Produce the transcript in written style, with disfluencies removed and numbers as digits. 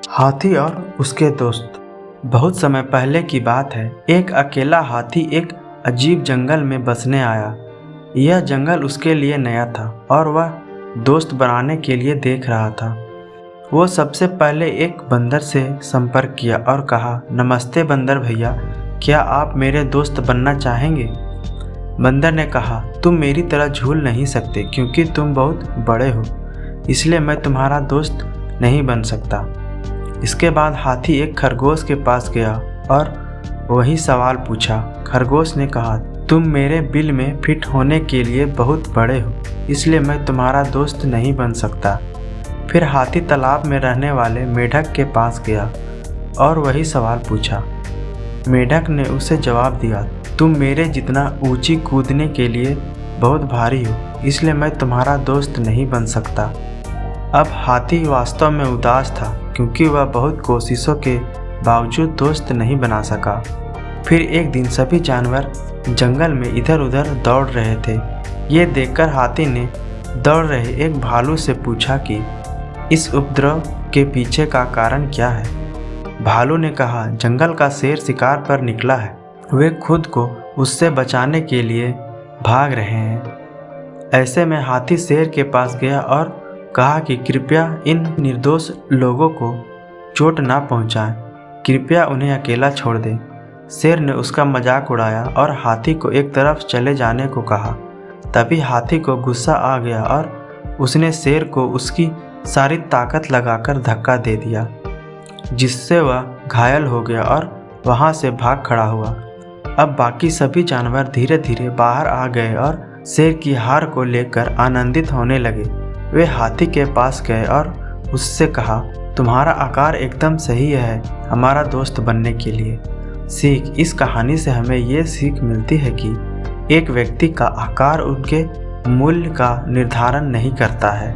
हाथी और उसके दोस्त। बहुत समय पहले की बात है। एक अकेला हाथी एक अजीब जंगल में बसने आया। यह जंगल उसके लिए नया था और वह दोस्त बनाने के लिए देख रहा था। वो सबसे पहले एक बंदर से संपर्क किया और कहा, नमस्ते बंदर भैया, क्या आप मेरे दोस्त बनना चाहेंगे? बंदर ने कहा, तुम मेरी तरह झूल नहीं सकते क्योंकि तुम बहुत बड़े हो, इसलिए मैं तुम्हारा दोस्त नहीं बन सकता। इसके बाद हाथी एक खरगोश के पास गया और वही सवाल पूछा। खरगोश ने कहा, तुम मेरे बिल में फिट होने के लिए बहुत बड़े हो, इसलिए मैं तुम्हारा दोस्त नहीं बन सकता। फिर हाथी तालाब में रहने वाले मेढक के पास गया और वही सवाल पूछा। मेढक ने उसे जवाब दिया, तुम मेरे जितना ऊंची कूदने के लिए बहुत भारी हो, इसलिए मैं तुम्हारा दोस्त नहीं बन सकता। अब हाथी वास्तव में उदास था क्योंकि वह बहुत कोशिशों के बावजूद दोस्त नहीं बना सका। फिर एक दिन सभी जानवर जंगल में इधर उधर दौड़ रहे थे। ये देखकर हाथी ने दौड़ रहे एक भालू से पूछा कि इस उपद्रव के पीछे का कारण क्या है। भालू ने कहा, जंगल का शेर शिकार पर निकला है, वे खुद को उससे बचाने के लिए भाग रहे हैं। ऐसे में हाथी शेर के पास गया और कहा कि कृपया इन निर्दोष लोगों को चोट ना पहुंचाएं, कृपया उन्हें अकेला छोड़ दें। शेर ने उसका मजाक उड़ाया और हाथी को एक तरफ चले जाने को कहा। तभी हाथी को गुस्सा आ गया और उसने शेर को उसकी सारी ताकत लगाकर धक्का दे दिया, जिससे वह घायल हो गया और वहां से भाग खड़ा हुआ। अब बाकी सभी जानवर धीरे धीरे बाहर आ गए और शेर की हार को लेकर आनंदित होने लगे। वे हाथी के पास गए और उससे कहा, तुम्हारा आकार एकदम सही है हमारा दोस्त बनने के लिए। सीख, इस कहानी से हमें ये सीख मिलती है कि एक व्यक्ति का आकार उनके मूल्य का निर्धारण नहीं करता है।